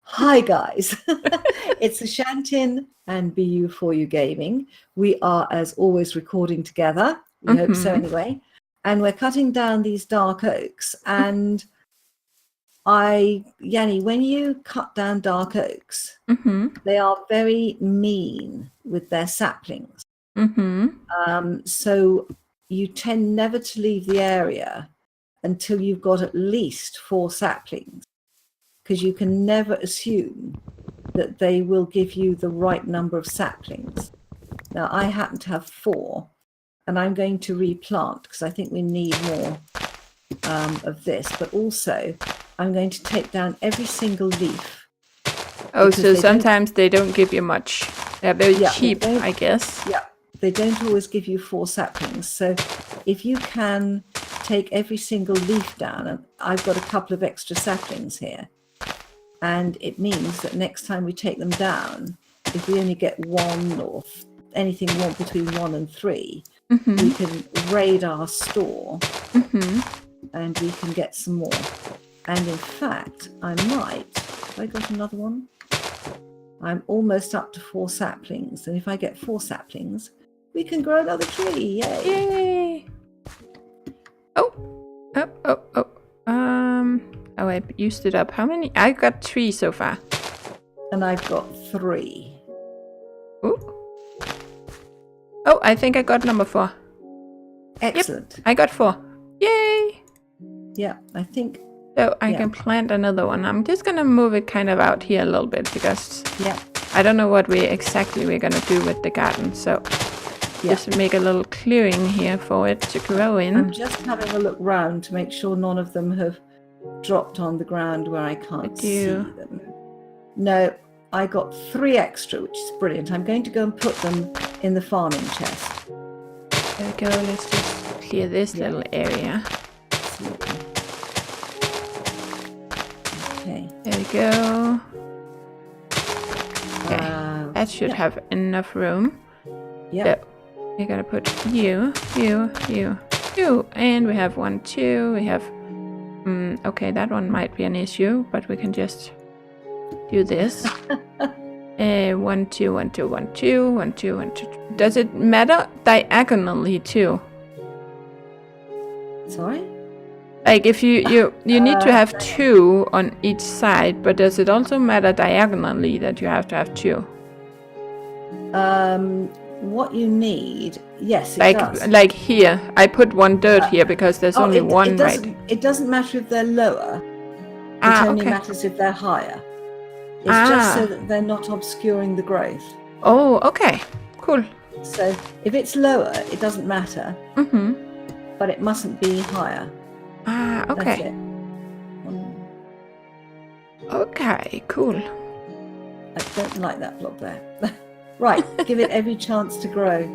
Hi guys, it's Ashantin and BU4U Gaming. We are, as always, recording together. We hope so anyway. And we're cutting down these dark oaks. And Yanni, when you cut down dark oaks, they are very mean with their saplings. So you tend never to leave the area until you've got at least 4 saplings, because you can never assume that they will give you the right number of saplings. Now, I happen to have 4, and I'm going to replant because I think we need more of this. But also, I'm going to take down every single leaf. Oh, so sometimes they don't give you much. They're very cheap, I guess. Yeah, they don't always give you 4 saplings. So if you can take every single leaf down, and I've got a couple of extra saplings here, and it means that next time we take them down, if we only get 1 or anything between 1 and 3, we can raid our store and we can get some more. And in fact, I might, have I got another one? I'm almost up to 4 saplings. And if I get 4 saplings, we can grow another tree. Yay! Yay! Oh, I used it up. How many? I got 3 so far. And I've got 3. Ooh. Oh, I think I got number 4. Excellent. Yep, I got 4. Yay! Yeah, I think. So I can plant another one. I'm just gonna move it kind of out here a little bit because I don't know what we're gonna do with the garden. So just make a little clearing here for it to grow in. I'm just having a look round to make sure none of them have dropped on the ground where I can't see them. No, I got 3 extra, which is brilliant. I'm going to go and put them in the farming chest. There we go. Let's just clear this little area. Absolutely. Okay. There we go. Okay, that should have enough room. Yeah. So we're gonna put you, and we have 1, 2. We have. Okay, that one might be an issue, but we can just do this. 1, 2, 1, 2, 1, 2, 1, 2, 1, 2. Does it matter diagonally too? Sorry? Like if you need to have 2 on each side, but does it also matter diagonally that you have to have 2? What you need, yes, it does. Like here, I put 1 dirt here because there's only 1 right. It doesn't matter if they're lower. It only matters if they're higher. It's just so that they're not obscuring the growth. Oh, okay, cool. So if it's lower, it doesn't matter. But it mustn't be higher. Okay. That's it. Okay, cool. I don't like that block there. Right, give it every chance to grow.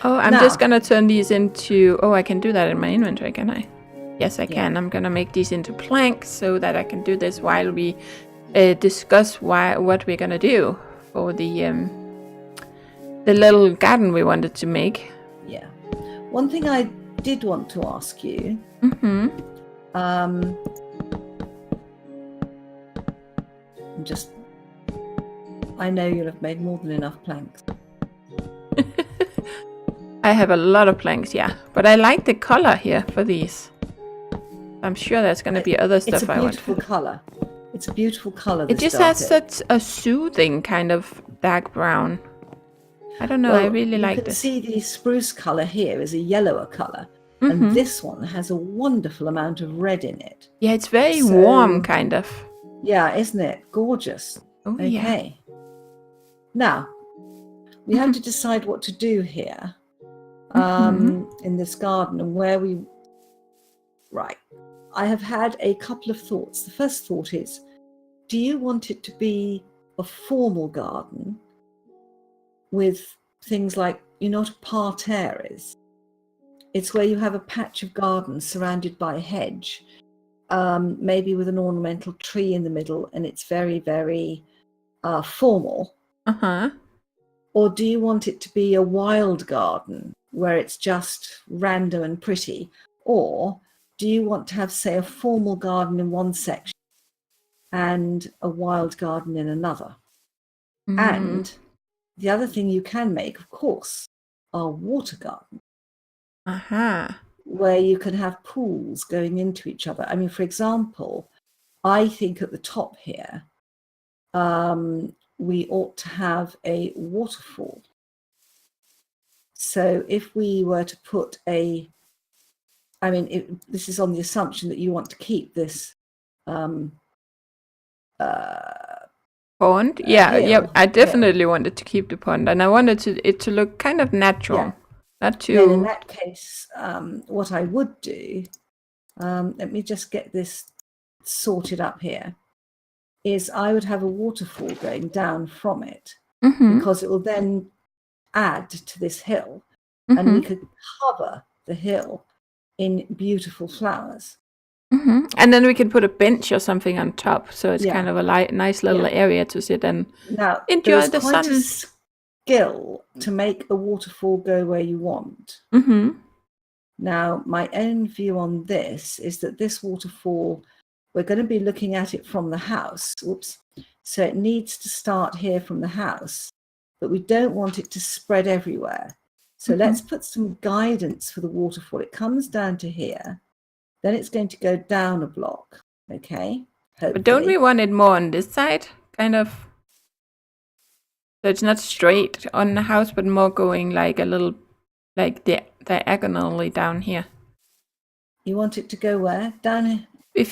I'm just gonna turn these into. Oh, I can do that in my inventory, can I? Yes, I can. I'm gonna make these into planks so that I can do this while we discuss what we're gonna do for the little garden we wanted to make. Yeah. One thing I did want to ask you. I know you'll have made more than enough planks. I have a lot of planks, yeah. But I like the color here for these. I'm sure there's going to be other stuff I want. It's a beautiful color. It's a beautiful color. It just has such a soothing kind of dark brown. I don't know, I really like this. You can see the spruce color here is a yellower color. And this one has a wonderful amount of red in it. Yeah, it's very warm, kind of. Yeah, isn't it? Gorgeous. Oh, okay. Yeah. Now, we have to decide what to do here in this garden and where we... Right. I have had a couple of thoughts. The first thought is, do you want it to be a formal garden with things like, you know what a parterre is? It's where you have a patch of garden surrounded by a hedge, maybe with an ornamental tree in the middle, and it's very, very formal. Or do you want it to be a wild garden where it's just random and pretty? Or do you want to have, say, a formal garden in one section and a wild garden in another. Mhm. And the other thing you can make, of course, are water gardens, Aha. where you can have pools going into each other. I mean, for example, I think at the top here, we ought to have a waterfall. So if we were to put this is on the assumption that you want to keep this Pond? Yeah, hill. I definitely wanted to keep the pond, and I wanted it to look kind of natural, Yeah. not too. Then in that case, what I would do, let me just get this sorted up here, is I would have a waterfall going down from it, because it will then add to this hill, and we could cover the hill in beautiful flowers. And then we can put a bench or something on top, so it's Yeah. kind of a nice little area to sit and Now, enjoy there's the quite sun. a skill to make a waterfall go where you want. Now, my own view on this is that this waterfall, we're going to be looking at it from the house. Oops. So it needs to start here from the house, but we don't want it to spread everywhere. So let's put some guidance for the waterfall. It comes down to here, then it's going to go down a block. Okay. Hopefully. But don't we want it more on this side, kind of? So it's not straight on the house, but more going like a little, like diagonally down here. You want it to go where? Down here? If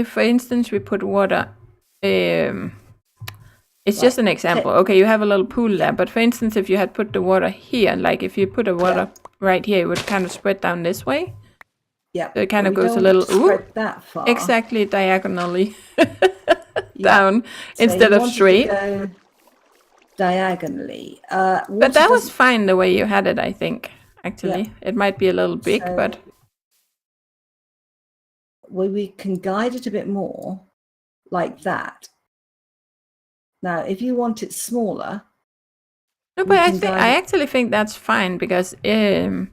for instance we put water, it's just an example. Okay, you have a little pool there, but for instance, if you had put the water here, like if you put the water right here, it would kind of spread down this way. Yeah. So it kind of goes a little that far. Exactly diagonally down instead of straight. Go diagonally. But that was fine the way you had it, I think. Actually, it might be a little big, but we can guide it a bit more, like that. Now, if you want it smaller, no, but I actually think that's fine, because it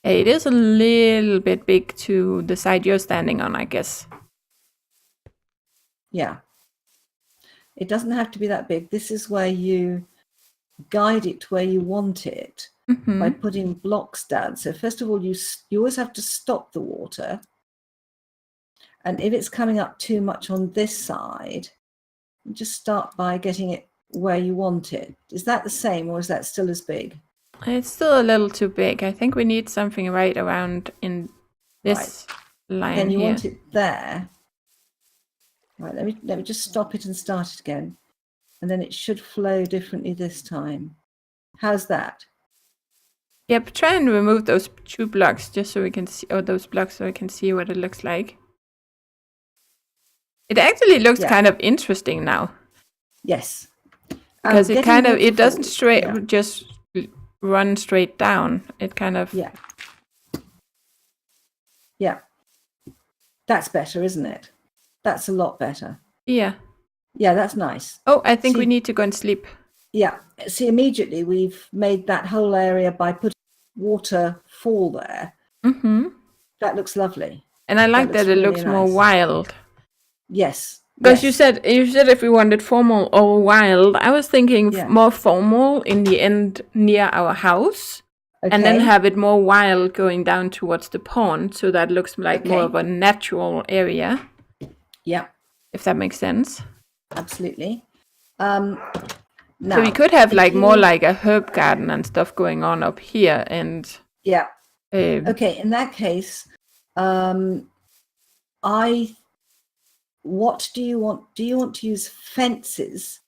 is a little bit big to the side you're standing on, I guess. Yeah. It doesn't have to be that big. This is where you guide it where you want it by putting blocks down. So first of all, you always have to stop the water. And if it's coming up too much on this side, just start by getting it where you want it. Is that the same, or is that still as big? It's still a little too big. I think we need something right around in this line then you here. want it there. Right, let me just stop it and start it again. And then it should flow differently this time. How's that? Yep, try and remove those 2 blocks just so we can see, or those blocks so we can see what it looks like. It actually looks kind of interesting now. Yes. Because it doesn't just run straight down. It kind of... Yeah. That's better, isn't it? That's a lot better. Yeah. Yeah, that's nice. Oh, I think we need to go and sleep. Yeah. See, immediately we've made that whole area by putting waterfall there. That looks lovely. And I like that it looks more wild. Yes. Because you said if we wanted formal or wild, I was thinking more formal in the end near our house, and then have it more wild going down towards the pond, so that looks like more of a natural area. Yeah. If that makes sense. Absolutely. Now, so we could have more like a herb garden and stuff going on up here, and okay, in that case, what do you want? Do you want to use fences,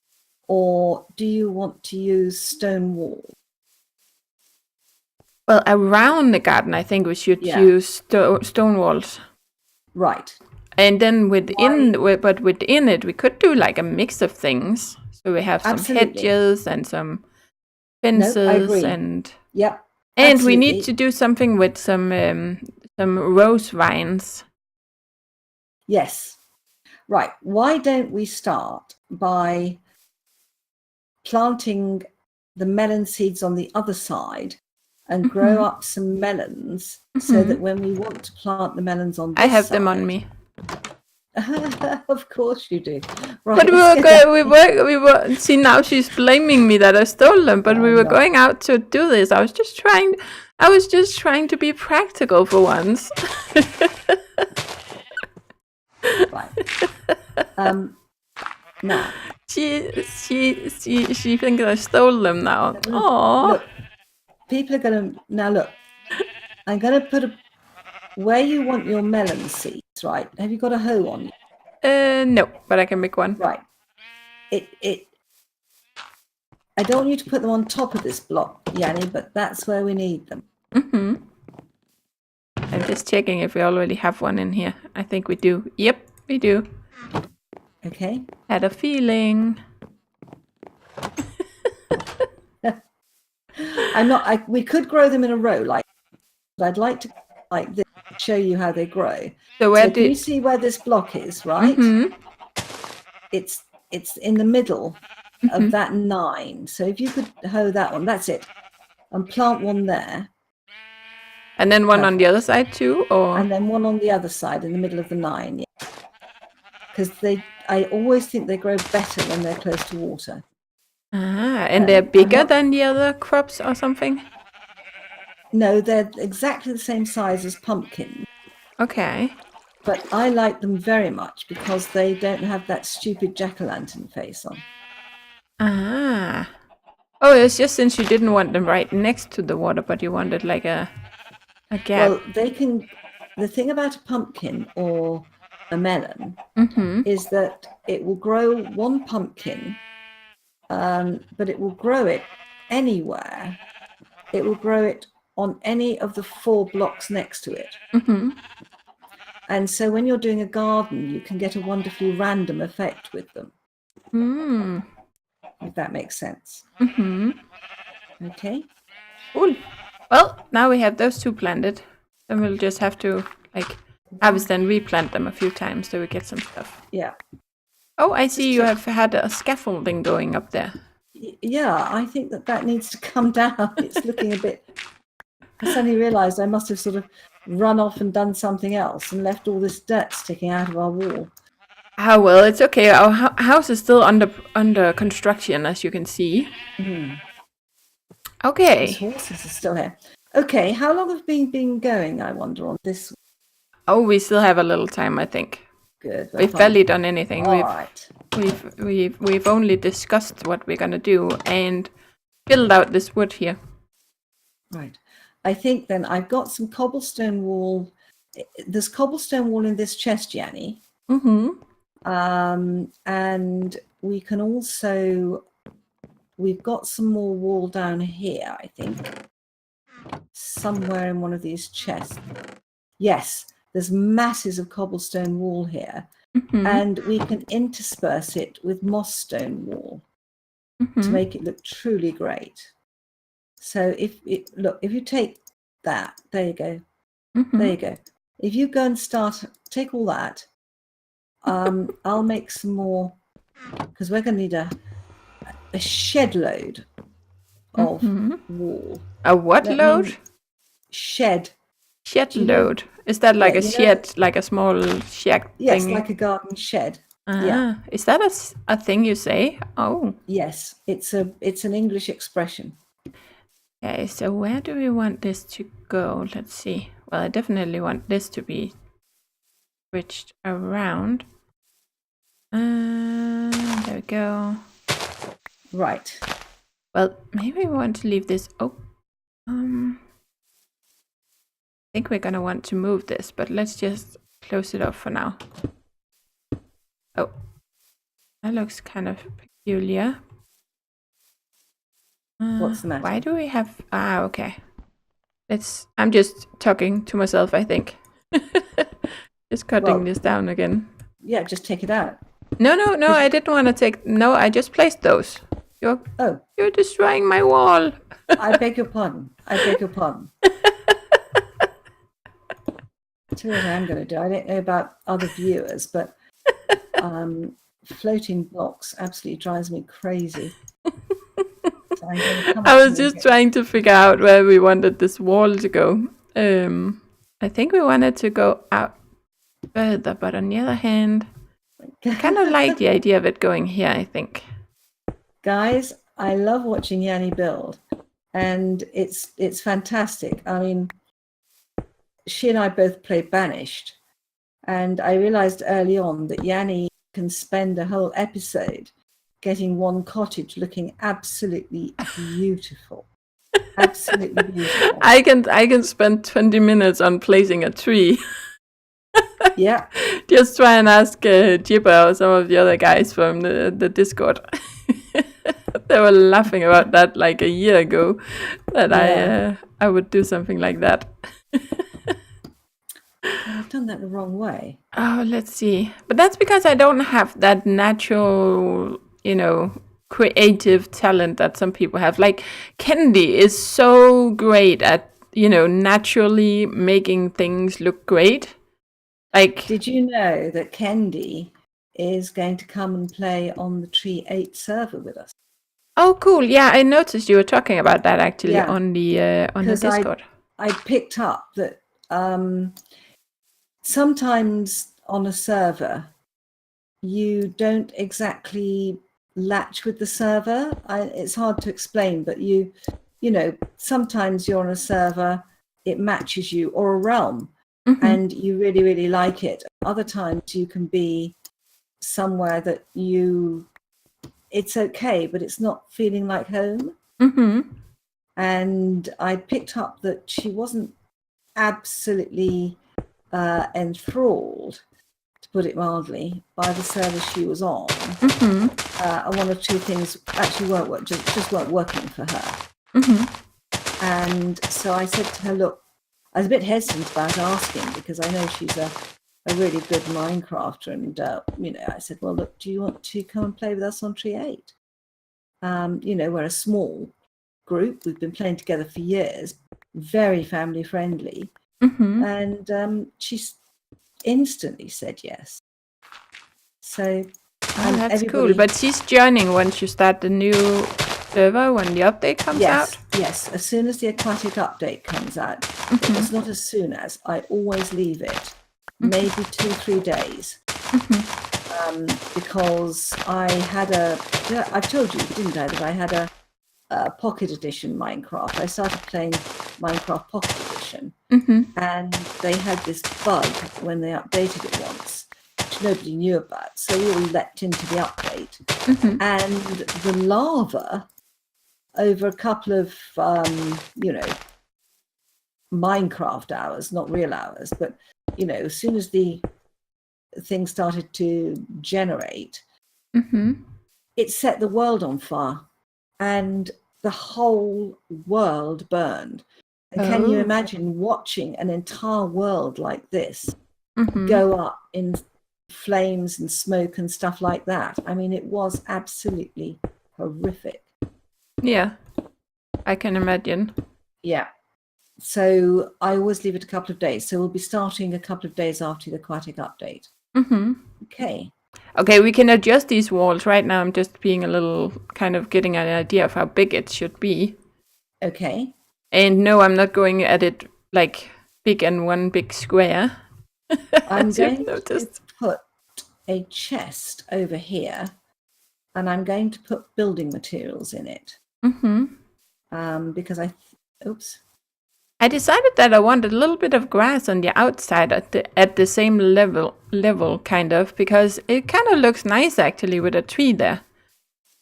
or do you want to use stone walls? Well, around the garden, I think we should use stone walls. Right. And then within it, we could do like a mix of things. So we have some hedges and some fences, and we need to do something with some rose vines. Yes. Right. Why don't we start by planting the melon seeds on the other side and grow up some melons so that when we want to plant the melons on this side... I have them on me. Of course you do. Right. But we were. See, now she's blaming me that I stole them. But we were going out to do this. I was just trying to be practical for once. Right. Now she thinks I stole them now. Oh. Look, people are gonna now look. I'm gonna put where you want your melon seeds. Right? Have you got a hoe on you? No, but I can make one. Right. I don't want you to put them on top of this block, Yanni, but that's where we need them. Mm-hmm. I'm just checking if we already have one in here. I think we do. Yep, we do. Okay. Had a feeling. We could grow them in a row, but I'd like to like this, show you how they grow. So can you see where this block is, right? Mm-hmm. It's in the middle of that 9. So if you could hoe that one, that's it. And plant one there. And then one on the other side too, or? And then one on the other side in the middle of the 9, yeah. Because I always think they grow better when they're close to water. And they're bigger than the other crops or something? No, they're exactly the same size as pumpkins. Okay. But I like them very much because they don't have that stupid jack-o'-lantern face on. Oh, it's just since you didn't want them right next to the water, but you wanted like a gap. Well, the thing about a pumpkin or a melon is that it will grow one pumpkin, but it will grow it anywhere. It will grow it on any of the 4 blocks next to it. And so when you're doing a garden, you can get a wonderfully random effect with them. If that makes sense. Okay. Cool. Well, now we have those 2 planted. Then we'll just have to harvest and replant them a few times so we get some stuff. Yeah. Oh, I see you have had a scaffolding going up there. Yeah, I think that needs to come down. It's looking a bit... I suddenly realised I must have sort of run off and done something else and left all this dirt sticking out of our wall. Oh, well, it's okay. Our house is still under construction, as you can see. Okay. These horses are still here. Okay, how long have we been going, I wonder, on this? Oh, we still have a little time, I think. Good. We've barely done anything. All right. We've only discussed what we're gonna do and filled out this wood here. Right. I think then I've got some cobblestone wall. There's cobblestone wall in this chest, Yanni. And we can also, we've got some more wall down here, I think, somewhere in one of these chests. Yes, there's masses of cobblestone wall here, and we can intersperse it with moss stone wall to make it look truly great. So if you take that, there you go, there you go. If you go and take all that. I'll make some more because we're going to need a shed load of wall. A what load? Shed. Shed load. Is that like a shed, like a small shack thing? Yes, like a garden shed. Yeah. Is that a thing you say? Oh. Yes, it's an English expression. Okay, so where do we want this to go? Let's see. Well, I definitely want this to be switched around. There we go. Right. Well, maybe we want to leave this open. I think we're gonna want to move this, but let's just close it off for now. Oh, that looks kind of peculiar. What's the matter? Why do we have... okay. I'm just talking to myself, I think. Just cutting this down again. Yeah, just take it out. No, I didn't want to take... No, I just placed those. You're destroying my wall. I beg your pardon. Tell you what I'm going to do. I don't know about other viewers, but floating blocks absolutely drives me crazy. So I was just trying to figure out where we wanted this wall to go. I think we wanted to go out further, but on the other hand, I kind of like the idea of it going here, I think. Guys, I love watching Yanni build, and it's fantastic. I mean, she and I both play Banished, and I realized early on that Yanni can spend a whole episode getting one cottage looking absolutely beautiful. Absolutely beautiful. I can spend 20 minutes on placing a tree. Yeah. Just try and ask Jibba or some of the other guys from the Discord. They were laughing about that like a year ago, that I would do something like that. I've done that the wrong way. Oh, let's see. But that's because I don't have that natural, creative talent that some people have. Like Kendi is so great at, naturally making things look great. Like, did you know that Kendi is going to come and play on the Tree 8 server with us? Oh, cool. Yeah, I noticed you were talking about that actually on the Discord. I picked up that sometimes on a server, you don't exactly latch with the server. It's hard to explain, but sometimes you're on a server, it matches you, or a realm, and you really, really like it. Other times you can be somewhere that it's okay, but it's not feeling like home. And I picked up that she wasn't absolutely enthralled, to put it mildly, by the service she was on. And one or two things actually just weren't working for her. And so I said to her, look, I was a bit hesitant about asking because I know she's a really good Minecrafter, and I said, well, look, do you want to come and play with us on Tree 8? We're a small group. We've been playing together for years, very family friendly. And she instantly said yes. So that's cool. But she's joining once you start the new server, when the update comes out? Yes, as soon as the aquatic update comes out. It's not as soon as. I always leave it maybe 2-3 days. Because I told you, didn't I, that I had a Pocket Edition Minecraft. I started playing Minecraft Pocket Edition, and they had this bug when they updated it once, which nobody knew about. So we all leapt into the update, and the lava, over a couple of Minecraft hours, not real hours, but as soon as the thing started to generate, it set the world on fire, and the whole world burned. And can you imagine watching an entire world like this go up in flames and smoke and stuff like that? I mean, it was absolutely horrific. Yeah, I can imagine. Yeah. So I always leave it a couple of days. So we'll be starting a couple of days after the aquatic update. Okay, we can adjust these walls. Right now I'm just being a little kind of getting an idea of how big it should be. Okay. And no, I'm not going at it like big and one big square. I'm going to put a chest over here, and I'm going to put building materials in it. Because I decided that I wanted a little bit of grass on the outside at the same level kind of, because it kind of looks nice actually with a tree there.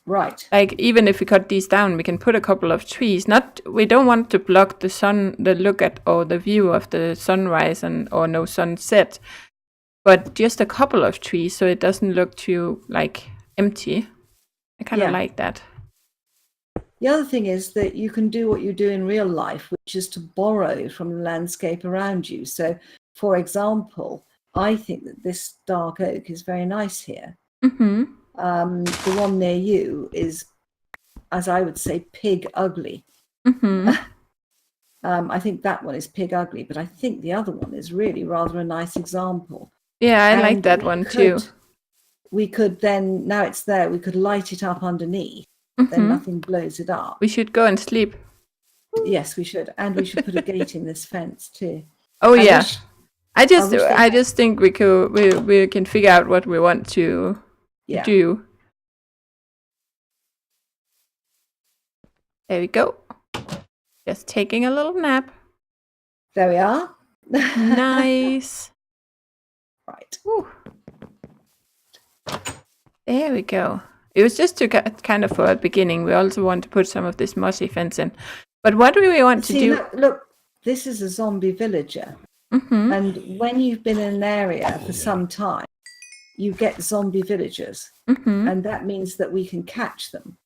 Right. Like even if we cut these down, we can put a couple of trees. We don't want to block the look at or the view of the sunrise or no sunset, but just a couple of trees so it doesn't look too like empty. I kind of like that. The other thing is that you can do what you do in real life, which is to borrow from the landscape around you. So, for example, I think that this dark oak is very nice here. The one near you is, as I would say, pig ugly. I think that one is pig ugly, but I think the other one is really rather a nice example. Yeah, I like that one too. We could then, now it's there, we could light it up underneath. Then nothing blows it up. We should go and sleep. Yes, we should. And we should put a gate in this fence too. Oh, yeah. I wish just think we can figure out what we want to do. There we go. Just taking a little nap. There we are. Nice. Right. Ooh. There we go. It was just to kind of for a beginning. We also want to put some of this mossy fence in. But what do we want to do? Look, this is a zombie villager. Mm-hmm. And when you've been in an area for some time, you get zombie villagers. Mm-hmm. And that means that we can catch them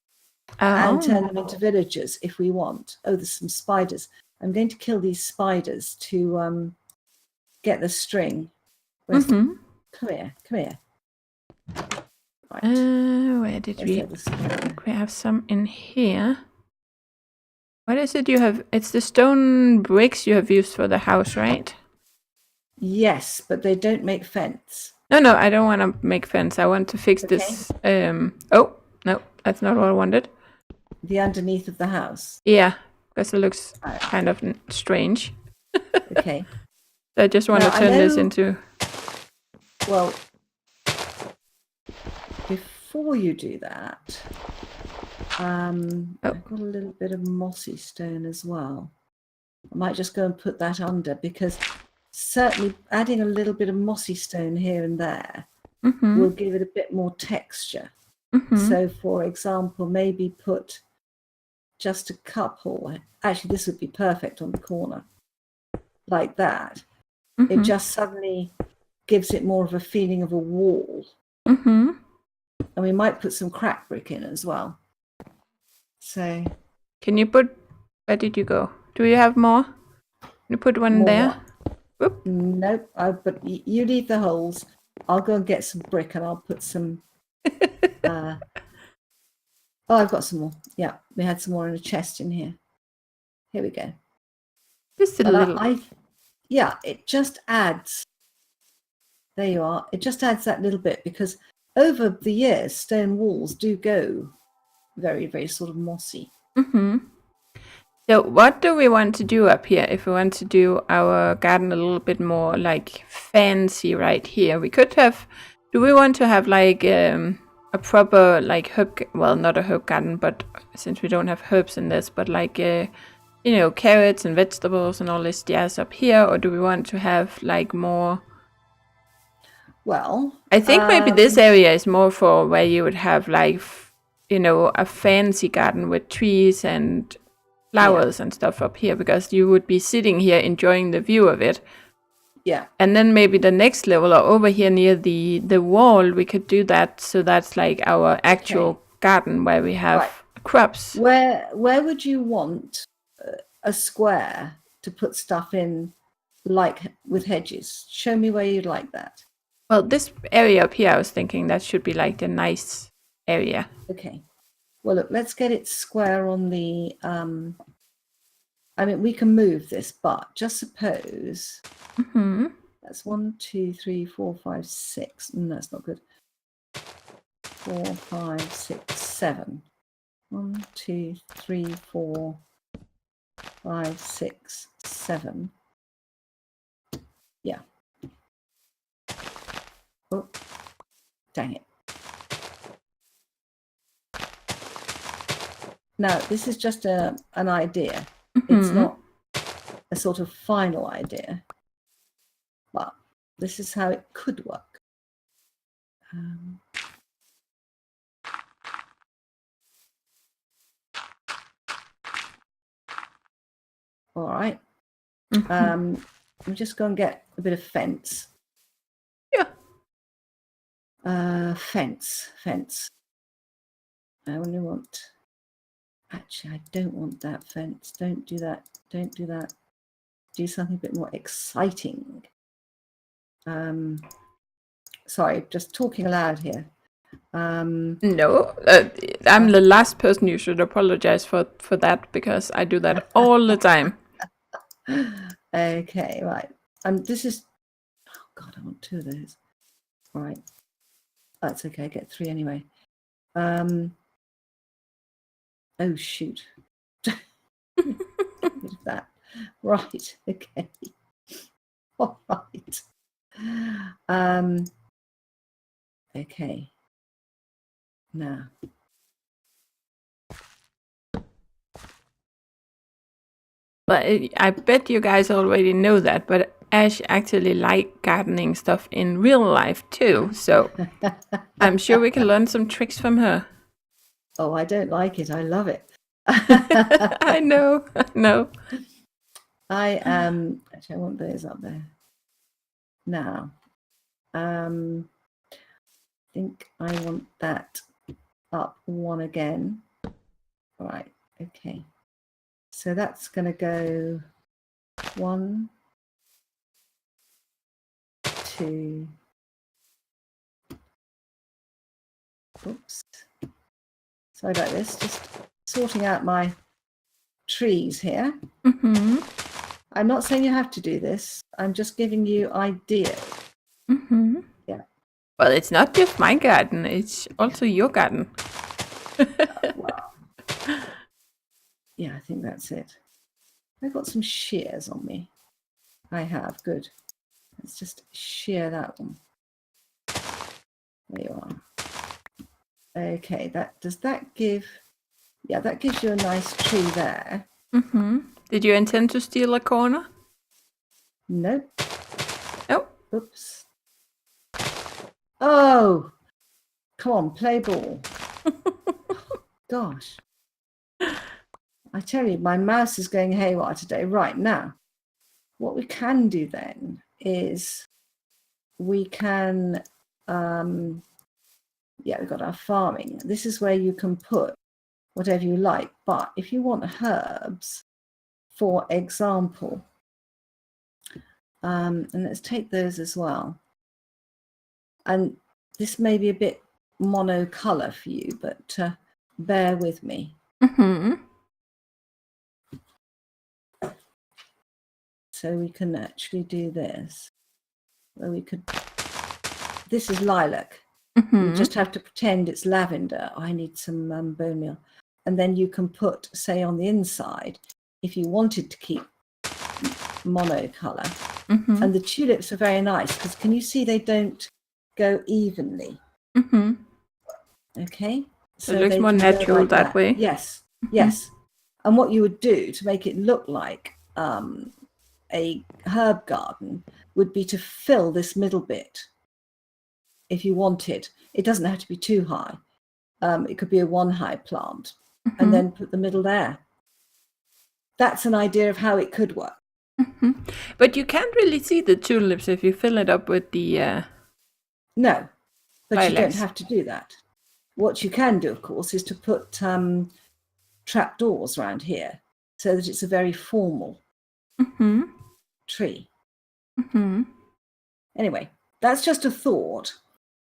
and turn them into villagers if we want. Oh, there's some spiders. I'm going to kill these spiders to get the string. Come here. Right. Where did we? I think we have some in here. What is it you have? It's the stone bricks you have used for the house, right? Yes, but they don't make fence. No, I don't want to make fence. I want to fix this. Oh, no, that's not what I wanted. The underneath of the house? Yeah, because it looks kind of strange. Okay. So I just want to turn this into... Well, before you do that, I've got a little bit of mossy stone as well. I might just go and put that under, because certainly adding a little bit of mossy stone here and there will give it a bit more texture. So, for example, maybe put just a couple. Actually, this would be perfect on the corner, like that. It just suddenly gives it more of a feeling of a wall. And we might put some crack brick in as well. So, can you put? Where did you go? Do you have more? Can you put one there? Whoop. Nope. But you leave the holes. I'll go and get some brick, and I'll put some. Oh, I've got some more. Yeah, we had some more in a chest in here. Here we go. Just a little. It just adds. There you are. It just adds that little bit, because over the years, stone walls do go very, very sort of mossy. So what do we want to do up here? If we want to do our garden a little bit more like fancy right here, we could have... Do we want to have like a proper like herb... Well, not a herb garden, but since we don't have herbs in this, but like, carrots and vegetables and all this jazz up here? Or do we want to have like more... Well, I think maybe this area is more for where you would have like, a fancy garden with trees and flowers and stuff up here, because you would be sitting here enjoying the view of it. Yeah. And then maybe the next level, or over here near the wall, we could do that. So that's like our actual garden where we have crops. Where would you want a square to put stuff in, like with hedges? Show me where you'd like that. Well, this area up here, I was thinking that should be like the nice area. Okay. Well, look, let's get it square on the... we can move this, but just suppose... That's 1, 2, 3, 4, 5, 6. No, that's not good. 4, 5, 6, 7. 1, 2, 3, 4, 5, 6, 7. Yeah. Oh, dang it. Now, this is just an idea. It's not a sort of final idea, but this is how it could work. All right. I'm just going to get a bit of fence. Yeah. Fence. I only want... Actually, I don't want that fence. Don't do that. Do something a bit more exciting. Sorry, just talking aloud here. No, I'm the last person you should apologize for that, because I do that all the time. Okay, right. This is... Oh, God, I want 2 of those. All right. That's okay. I get 3 anyway. Oh, shoot. Get rid of that. Right, okay. All right. Okay. Now. But I bet you guys already know that, but Ash actually likes gardening stuff in real life too, so I'm sure we can learn some tricks from her. Oh, I don't like it. I love it. I know. Actually I want those up there. Now, I think I want that up one again. All right, okay. So that's going to go 1, 2. Oops. Sorry about this. Just sorting out my trees here. Mm-hmm. I'm not saying you have to do this. I'm just giving you ideas. Mm-hmm. Yeah. Well, it's not just my garden, it's also your garden. Wow. Yeah, I think that's it. I've got some shears on me. I have. Good. Let's just shear that one. There you are. Okay, does that give... Yeah, that gives you a nice tree there. Mm-hmm. Did you intend to steal a corner? Nope. Nope. Oops. Oh! Come on, play ball. Gosh. I tell you, my mouse is going haywire today. Right, now, what we can do then is we can... yeah, we've got our farming. This is where you can put whatever you like. But if you want herbs, for example, and let's take those as well. And this may be a bit monocolor for you, but bear with me. Mm-hmm. So we can actually do this. Where we could... This is lilac. Mm-hmm. You just have to pretend it's lavender. I need some bone meal. And then you can put, say, on the inside, if you wanted to keep monocolor. Mm-hmm. And the tulips are very nice because can you see they don't go evenly? Mm-hmm. Okay. So it looks more natural like that way. Yes. Mm-hmm. Yes. And what you would do to make it look like a herb garden would be to fill this middle bit if you wanted. It doesn't have to be too high. It could be a 1-high plant, Mm-hmm. and then put the middle there. That's an idea of how it could work. Mm-hmm. But you can't really see the tulips if you fill it up with the... No, but lilacs. You don't have to do that. What you can do, of course, is to put trapdoors around here so that it's a very formal Mm-hmm. tree. Mm-hmm. Anyway, that's just a thought.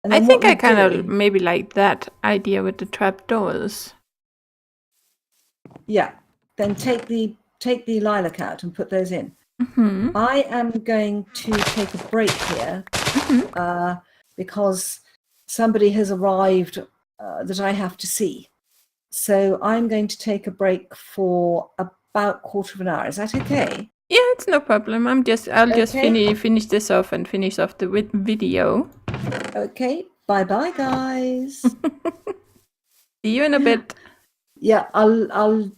And I then think I kind of maybe like that idea with the trapdoors. Yeah. Then take the lilac out and put those in. Mm-hmm. I am going to take a break here because somebody has arrived that I have to see. So I'm going to take a break for about 1/4 hour. Is that okay? Yeah, it's no problem. I'll just finish this off and finish off the video. Okay. Bye-bye, guys. See you in a bit. Yeah, I'm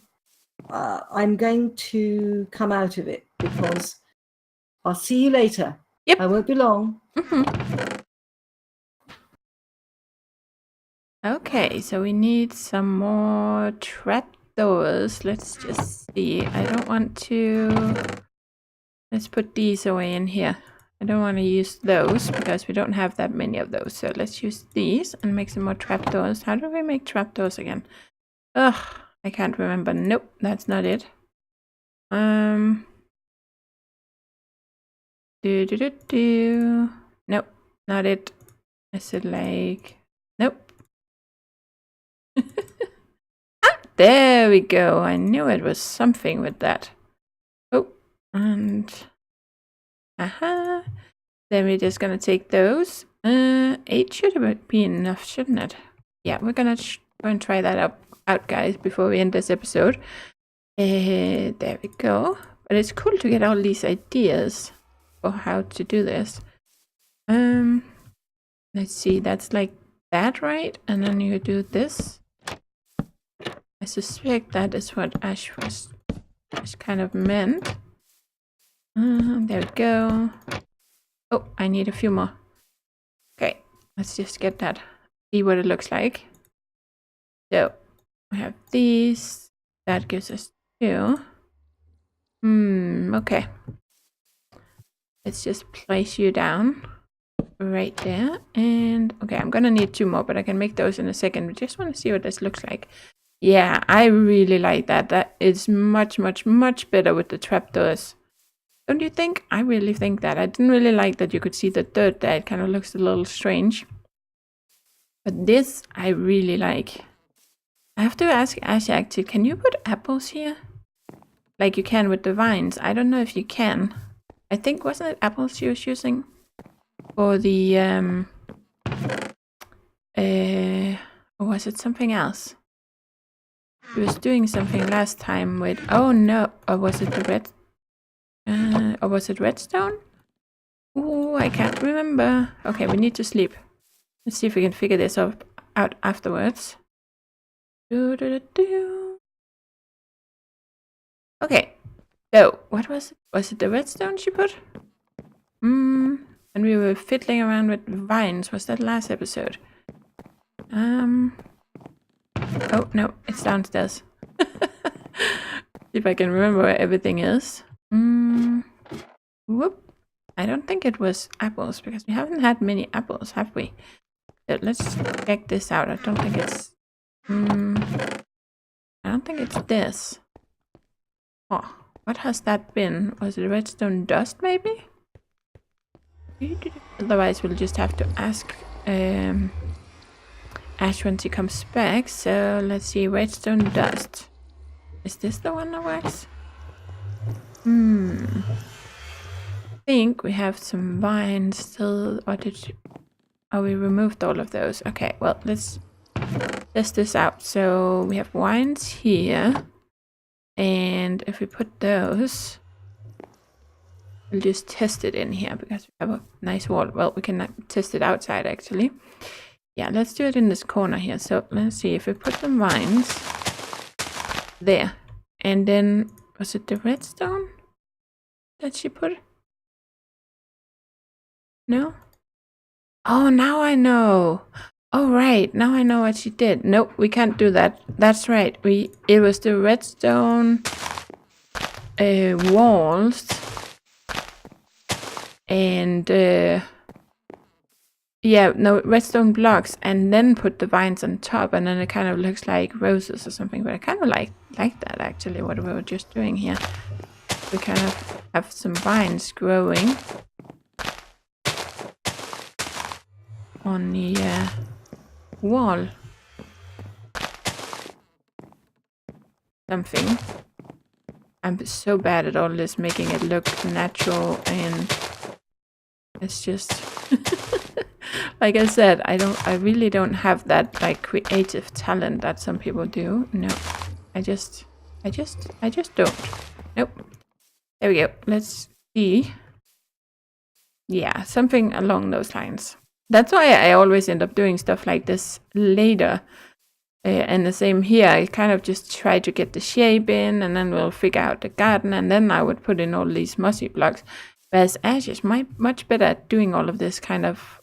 going to come out of it because I'll see you later. Yep. I won't be long. Mm-hmm. Okay, so we need some more trapdoors. Let's just see. I don't want to... Let's put these away in here. I don't want to use those because we don't have that many of those. So let's use these and make some more trapdoors. How do we make trapdoors again? Ugh, I can't remember. Nope, that's not it. Nope, not it. Is it like... Nope. Ah, there we go. I knew it was something with that. Oh, and... Aha. Then we're just gonna take those. 8 should be enough, shouldn't it? Yeah, we're gonna go and try that out, guys, before we end this episode. There we go. But it's cool to get all these ideas. for how to do this. Let's see, that's like that, right? And then you do this. I suspect that is what Ash was kind of meant. There we go. Oh, I need a few more. Okay, let's just get that. See what it looks like. So we have these. That gives us 2. Okay. Let's just place you down right there. And okay, I'm gonna need 2 more, but I can make those in a second. We just want to see what this looks like. Yeah, I really like that. That is much, much, much better with the trapdoors. Don't you think? I really think that. I didn't really like that you could see the dirt there. It kind of looks a little strange. But this, I really like. I have to ask Ash actually, can you put apples here? Like you can with the vines. I don't know if you can. I think, wasn't it apples she was using? For the, or was it something else? She was doing something last time with, oh no, or was it the red? Or was it redstone? Oh, I can't remember. Okay, we need to sleep. Let's see if we can figure this out afterwards. Okay, so what was it? Was it the redstone she put? And we were fiddling around with vines. Was that last episode? Oh no, it's downstairs. See if I can remember where everything is. Whoop. I don't think it was apples because we haven't had many apples, have we? So let's check this out. I don't think it's this. Oh, what has that been? Was it redstone dust maybe? Otherwise we'll just have to ask Ash when she comes back. So let's see, redstone dust. Is this the one that works? I think we have some vines still. Or did you... Oh, we removed all of those. Okay, well, let's test this out. So we have vines here. And if we put those, we'll just test it in here because we have a nice wall. Well, we can test it outside actually. Yeah, let's do it in this corner here. So let's see if we put some vines there. And then, was it the redstone that she put? No? Oh, now I know. Oh, right. Now I know what she did. Nope, we can't do that. That's right. It was the redstone walls and yeah, no, redstone blocks, and then put the vines on top, and then it kind of looks like roses or something. But I kind of like that actually. What we were just doing here, we kind of have some vines growing on the wall. Something. I'm so bad at all this, making it look natural, and it's just like I said, I really don't have that like creative talent that some people do. No, I just don't. Nope. There we go. Let's see. Yeah, something along those lines. That's why I always end up doing stuff like this later. And the same here, I kind of just try to get the shape in, and then we'll figure out the garden, and then I would put in all these mossy blocks. Whereas Ash is much better at doing all of this kind of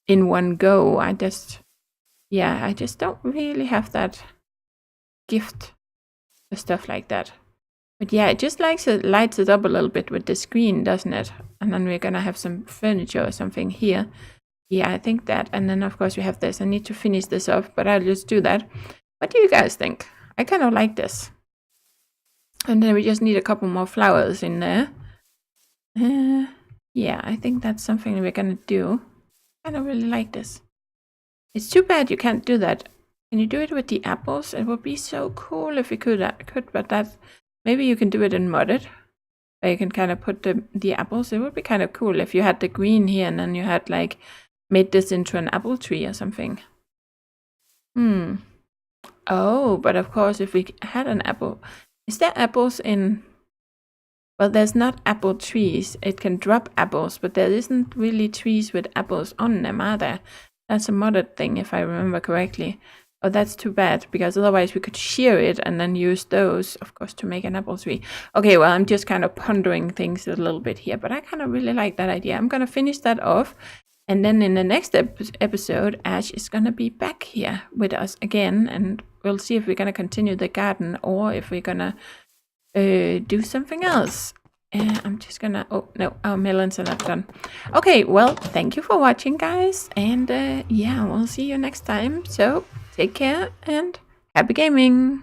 in one go. I just don't really have that gift for stuff like that. But yeah, it just lights it up a little bit with the screen, doesn't it? And then we're gonna have some furniture or something here. Yeah, I think that. And then, of course, we have this. I need to finish this off, but I'll just do that. What do you guys think? I kind of like this. And then we just need a couple more flowers in there. Yeah, I think that's something we're going to do. I don't really like this. It's too bad you can't do that. Can you do it with the apples? It would be so cool if you could, but that... Maybe you can do it in modded. Where you can kind of put the apples. It would be kind of cool if you had the green here and then you had, like... made this into an apple tree or something. Oh, but of course if we had an apple... Is there apples in... well, there's not apple trees. It can drop apples, but there isn't really trees with apples on them, are there? That's a modded thing, if I remember correctly. Oh, that's too bad, because otherwise we could shear it and then use those, of course, to make an apple tree. Okay, well, I'm just kind of pondering things a little bit here, but I kind of really like that idea. I'm going to finish that off. And then in the next episode, Ash is going to be back here with us again. And we'll see if we're going to continue the garden or if we're going to do something else. I'm just going to... Oh, no, our melons are not done. Okay, well, thank you for watching, guys. And yeah, we'll see you next time. So take care and happy gaming.